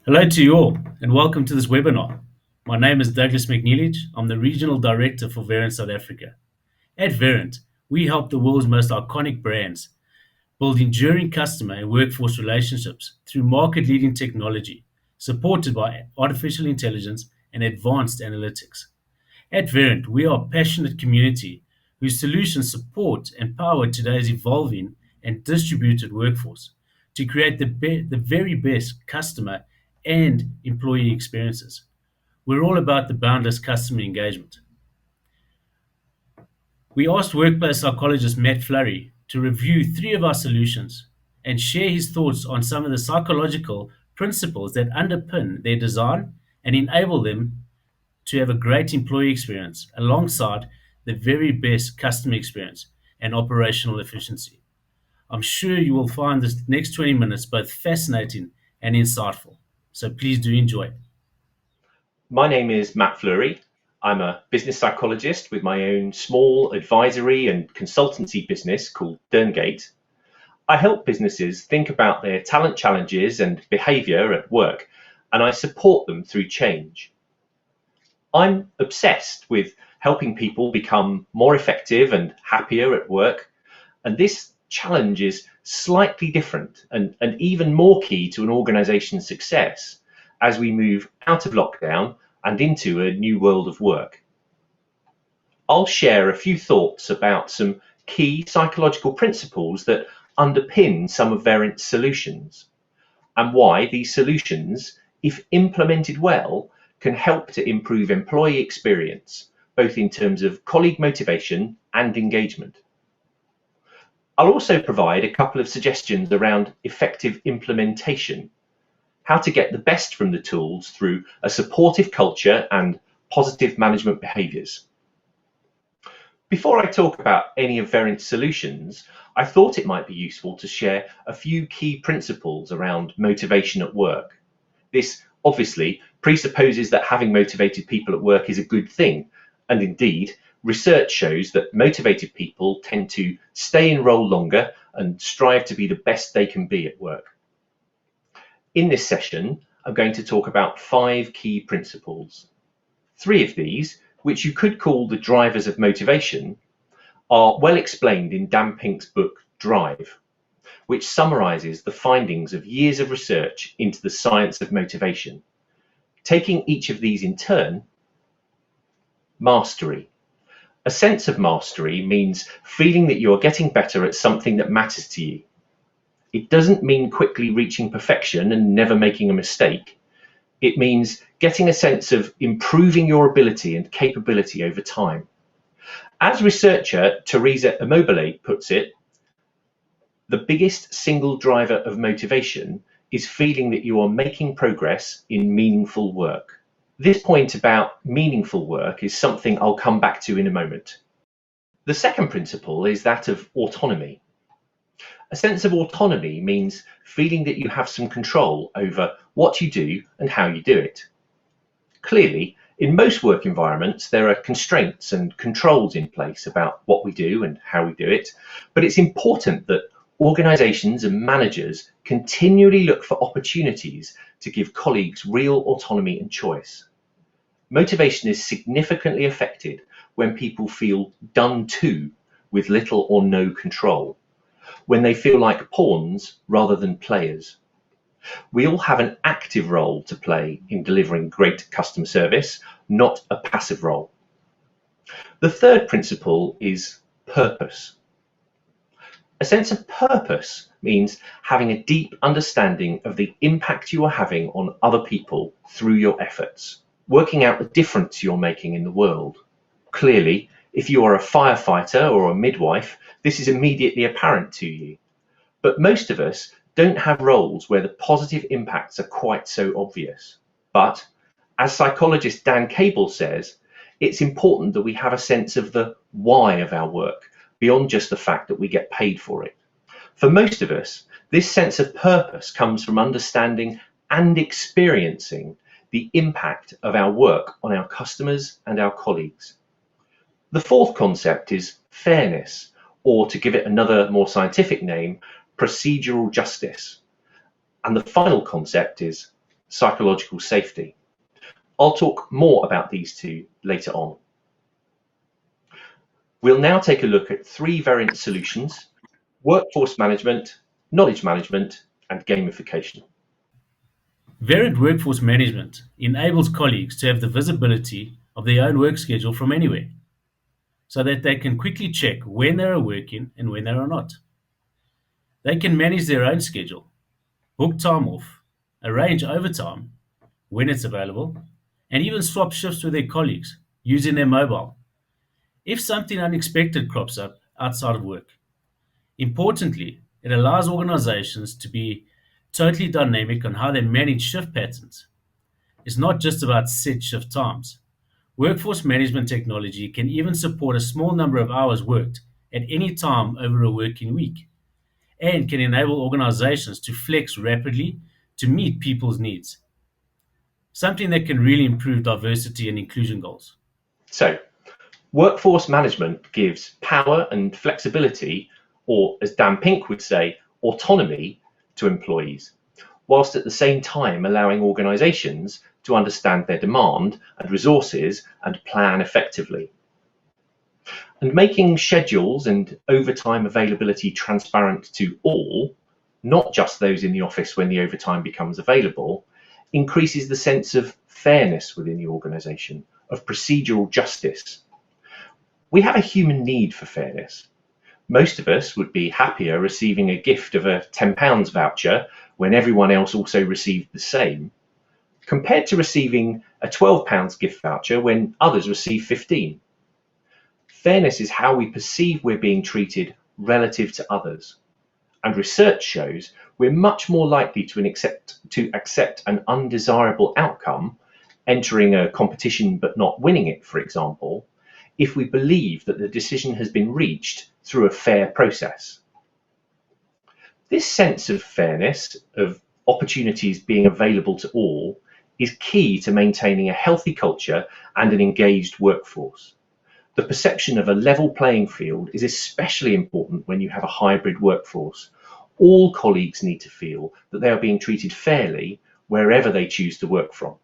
Hello to you all, and welcome to this webinar. My name is Douglas McNeilage. I'm the Regional Director for Verint South Africa. At Verint, we help the world's most iconic brands build enduring customer and workforce relationships through market-leading technology, supported by artificial intelligence and advanced analytics. At Verint, we are a passionate community whose solutions support and power today's evolving and distributed workforce to create the very best customer and employee experiences. We're all about the boundless customer engagement. We asked workplace psychologist Matt Flury to review three of our solutions and share his thoughts on some of the psychological principles that underpin their design and enable them to have a great employee experience alongside the very best customer experience and operational efficiency. I'm sure you will find this next 20 minutes both fascinating and insightful. So please do enjoy. My name is Matt Flury. I'm a business psychologist with my own small advisory and consultancy business called Durngate. I help businesses think about their talent challenges and behaviour at work, and I support them through change. I'm obsessed with helping people become more effective and happier at work, and this challenge is slightly different and even more key to an organisation's success as we move out of lockdown and into a new world of work. I'll share a few thoughts about some key psychological principles that underpin some of Verint's solutions and why these solutions, if implemented well, can help to improve employee experience, both in terms of colleague motivation and engagement. I'll also provide a couple of suggestions around effective implementation, how to get the best from the tools through a supportive culture and positive management behaviours. Before I talk about any of Verint's solutions, I thought it might be useful to share a few key principles around motivation at work. This obviously presupposes that having motivated people at work is a good thing, and indeed, research shows that motivated people tend to stay in role longer and strive to be the best they can be at work. In this session, I'm going to talk about 5 key principles. 3 of these, which you could call the drivers of motivation, are well explained in Dan Pink's book Drive, which summarises the findings of years of research into the science of motivation. Taking each of these in turn, mastery. A sense of mastery means feeling that you are getting better at something that matters to you. It doesn't mean quickly reaching perfection and never making a mistake. It means getting a sense of improving your ability and capability over time. As researcher Teresa Immobile puts it, the biggest single driver of motivation is feeling that you are making progress in meaningful work. This point about meaningful work is something I'll come back to in a moment. The second principle is that of autonomy. A sense of autonomy means feeling that you have some control over what you do and how you do it. Clearly, in most work environments, there are constraints and controls in place about what we do and how we do it, but it's important that organisations and managers continually look for opportunities to give colleagues real autonomy and choice. Motivation is significantly affected when people feel done to with little or no control, when they feel like pawns rather than players. We all have an active role to play in delivering great customer service, not a passive role. The third principle is purpose. A sense of purpose means having a deep understanding of the impact you are having on other people through your efforts, working out the difference you're making in the world. Clearly, if you are a firefighter or a midwife, this is immediately apparent to you. But most of us don't have roles where the positive impacts are quite so obvious. But, as psychologist Dan Cable says, it's important that we have a sense of the why of our work, beyond just the fact that we get paid for it. For most of us, this sense of purpose comes from understanding and experiencing the impact of our work on our customers and our colleagues. The fourth concept is fairness, or to give it another more scientific name, procedural justice. And the final concept is psychological safety. I'll talk more about these two later on. We'll now take a look at 3 Verint solutions: workforce management, knowledge management, and gamification. Verint Workforce Management enables colleagues to have the visibility of their own work schedule from anywhere, so that they can quickly check when they are working and when they are not. They can manage their own schedule, book time off, arrange overtime when it's available, and even swap shifts with their colleagues using their mobile if something unexpected crops up outside of work. Importantly, it allows organizations to be totally dynamic on how they manage shift patterns. It's not just about set shift times. Workforce management technology can even support a small number of hours worked at any time over a working week and can enable organizations to flex rapidly to meet people's needs, something that can really improve diversity and inclusion goals. So, workforce management gives power and flexibility, or as Dan Pink would say, autonomy to employees, whilst at the same time allowing organisations to understand their demand and resources and plan effectively. And making schedules and overtime availability transparent to all, not just those in the office when the overtime becomes available, increases the sense of fairness within the organisation, of procedural justice. We have a human need for fairness. Most of us would be happier receiving a gift of a £10 voucher when everyone else also received the same, compared to receiving a £12 gift voucher when others receive 15. Fairness is how we perceive we're being treated relative to others. And research shows we're much more likely to accept an undesirable outcome, entering a competition but not winning it, for example, if we believe that the decision has been reached through a fair process. This sense of fairness, of opportunities being available to all, is key to maintaining a healthy culture and an engaged workforce. The perception of a level playing field is especially important when you have a hybrid workforce. All colleagues need to feel that they are being treated fairly wherever they choose to work from.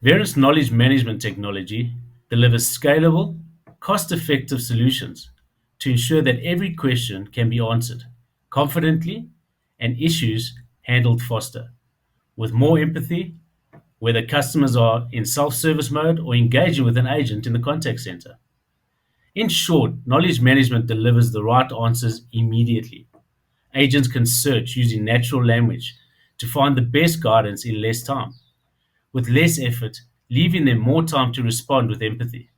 Verint's knowledge management technology delivers scalable, cost-effective solutions to ensure that every question can be answered confidently and issues handled faster, with more empathy, whether customers are in self-service mode or engaging with an agent in the contact center. In short, knowledge management delivers the right answers immediately. Agents can search using natural language to find the best guidance in less time, with less effort, leaving them more time to respond with empathy.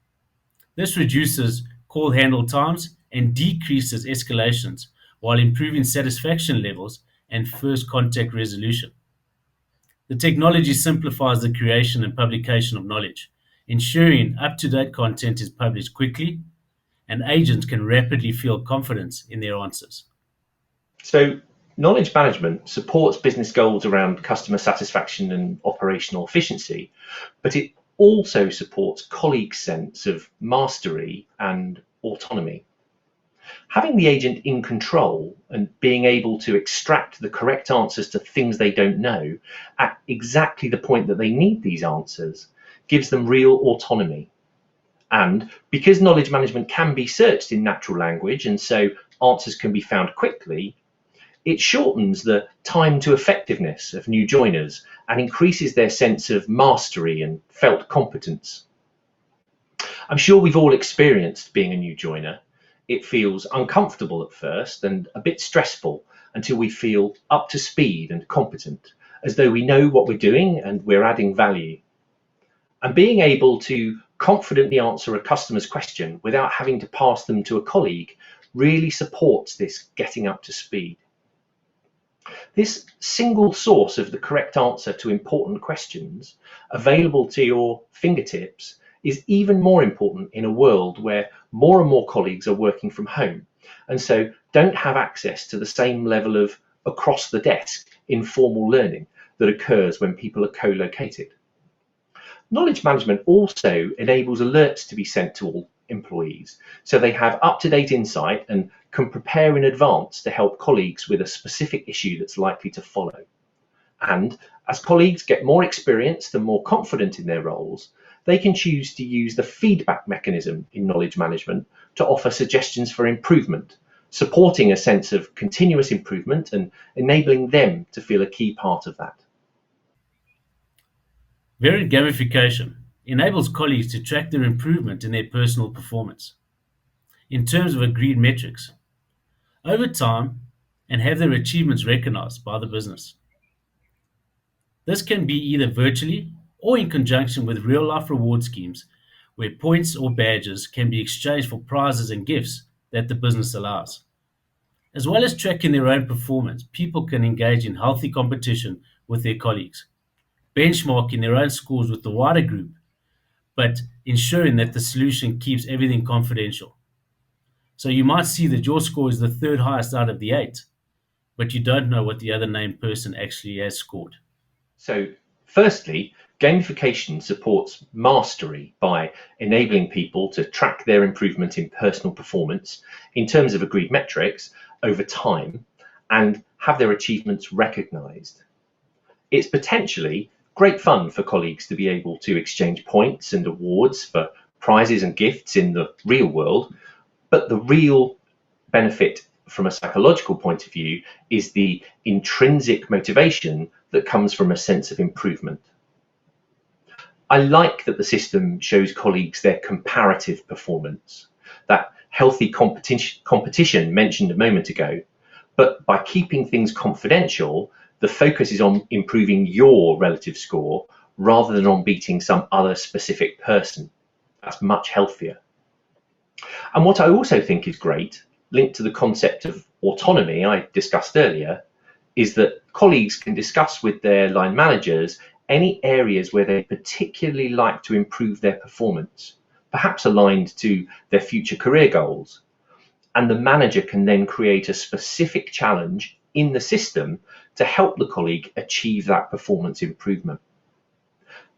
This reduces call handle times and decreases escalations while improving satisfaction levels and first contact resolution. The technology simplifies the creation and publication of knowledge, ensuring up-to-date content is published quickly and agents can rapidly feel confidence in their answers. So, knowledge management supports business goals around customer satisfaction and operational efficiency, but it also supports colleagues' sense of mastery and autonomy. Having the agent in control and being able to extract the correct answers to things they don't know at exactly the point that they need these answers gives them real autonomy. And because knowledge management can be searched in natural language and so answers can be found quickly, it shortens the time to effectiveness of new joiners and increases their sense of mastery and felt competence. I'm sure we've all experienced being a new joiner. It feels uncomfortable at first and a bit stressful until we feel up to speed and competent, as though we know what we're doing and we're adding value. And being able to confidently answer a customer's question without having to pass them to a colleague really supports this getting up to speed. This single source of the correct answer to important questions, available to your fingertips, is even more important in a world where more and more colleagues are working from home and so don't have access to the same level of across the desk informal learning that occurs when people are co-located. Knowledge management also enables alerts to be sent to all employees so they have up-to-date insight and can prepare in advance to help colleagues with a specific issue that's likely to follow. And As colleagues get more experienced and more confident in their roles, they can choose to use the feedback mechanism in knowledge management to offer suggestions for improvement, supporting a sense of continuous improvement and enabling them to feel a key part of that. Verint gamification enables colleagues to track their improvement in their personal performance in terms of agreed metrics over time and have their achievements recognized by the business. This can be either virtually or in conjunction with real life reward schemes where points or badges can be exchanged for prizes and gifts that the business allows. As well as tracking their own performance, people can engage in healthy competition with their colleagues, benchmarking their own scores with the wider group, but ensuring that the solution keeps everything confidential. So you might see that your score is the third highest out of the eight, but you don't know what the other named person actually has scored. So, firstly, gamification supports mastery by enabling people to track their improvement in personal performance in terms of agreed metrics over time and have their achievements recognized. It's potentially great fun for colleagues to be able to exchange points and awards for prizes and gifts in the real world, but the real benefit from a psychological point of view is the intrinsic motivation that comes from a sense of improvement. I like that the system shows colleagues their comparative performance, that healthy competition mentioned a moment ago, but by keeping things confidential, the focus is on improving your relative score rather than on beating some other specific person. That's much healthier. And what I also think is great, linked to the concept of autonomy I discussed earlier, is that colleagues can discuss with their line managers any areas where they particularly like to improve their performance, perhaps aligned to their future career goals. And the manager can then create a specific challenge in the system to help the colleague achieve that performance improvement.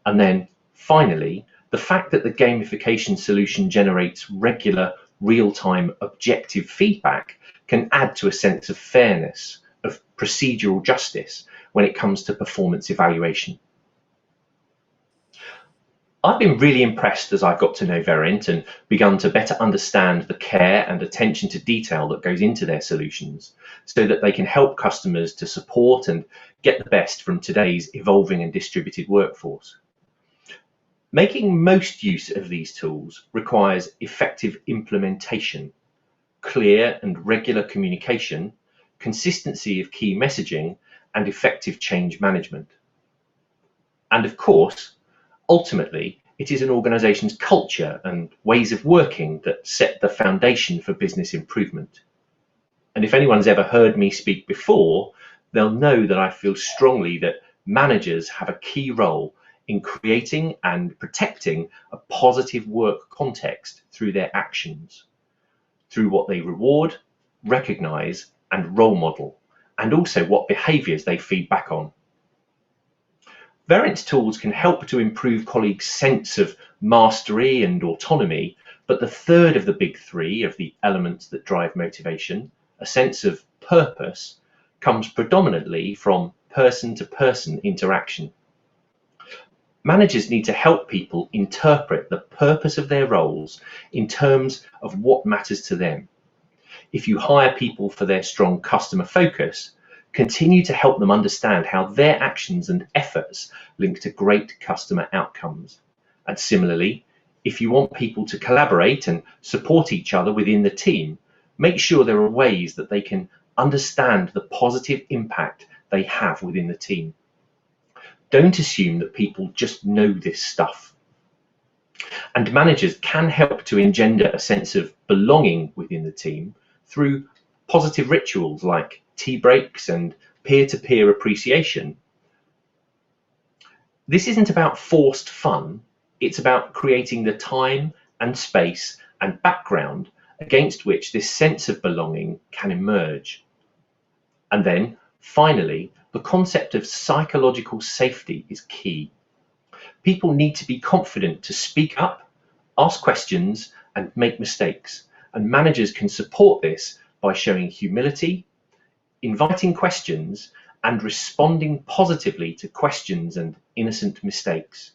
And then finally, the fact that the gamification solution generates regular, real-time, objective feedback can add to a sense of fairness, of procedural justice when it comes to performance evaluation. I've been really impressed as I've got to know Verint and begun to better understand the care and attention to detail that goes into their solutions so that they can help customers to support and get the best from today's evolving and distributed workforce. Making most use of these tools requires effective implementation, clear and regular communication, consistency of key messaging, and effective change management. And of course, ultimately, it is an organization's culture and ways of working that set the foundation for business improvement. And if anyone's ever heard me speak before, they'll know that I feel strongly that managers have a key role in creating and protecting a positive work context through their actions, through what they reward, recognize, and role model, and also what behaviors they feed back on. Verint's tools can help to improve colleagues' sense of mastery and autonomy, but the third of the big three of the elements that drive motivation, a sense of purpose, comes predominantly from person-to-person interaction. Managers need to help people interpret the purpose of their roles in terms of what matters to them. If you hire people for their strong customer focus, continue to help them understand how their actions and efforts link to great customer outcomes. And similarly, if you want people to collaborate and support each other within the team, make sure there are ways that they can understand the positive impact they have within the team. Don't assume that people just know this stuff. And managers can help to engender a sense of belonging within the team through positive rituals like tea breaks and peer-to-peer appreciation. This isn't about forced fun, it's about creating the time and space and background against which this sense of belonging can emerge. And then, finally, the concept of psychological safety is key. People need to be confident to speak up, ask questions, and make mistakes. And managers can support this by showing humility, inviting questions, and responding positively to questions and innocent mistakes.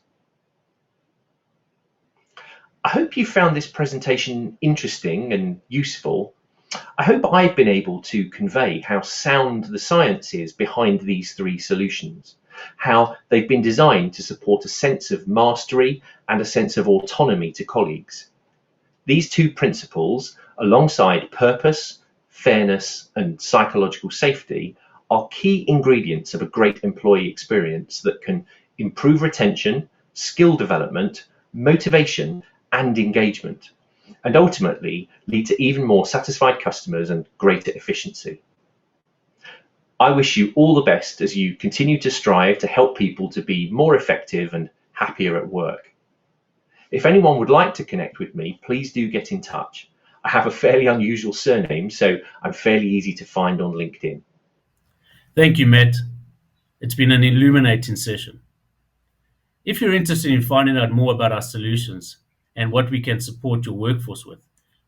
I hope you found this presentation interesting and useful. I hope I've been able to convey how sound the science is behind these three solutions, how they've been designed to support a sense of mastery and a sense of autonomy to colleagues. These two principles, alongside purpose, fairness, and psychological safety, are key ingredients of a great employee experience that can improve retention, skill development, motivation, and engagement, and ultimately lead to even more satisfied customers and greater efficiency. I wish you all the best as you continue to strive to help people to be more effective and happier at work. If anyone would like to connect with me, please do get in touch. I have a fairly unusual surname, so I'm fairly easy to find on LinkedIn. Thank you, Matt. It's been an illuminating session. If you're interested in finding out more about our solutions and what we can support your workforce with,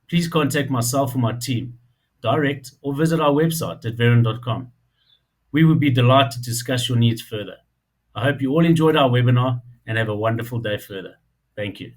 please contact myself or my team, direct, or visit our website at verint.com. We would be delighted to discuss your needs further. I hope you all enjoyed our webinar and have a wonderful day further. Thank you.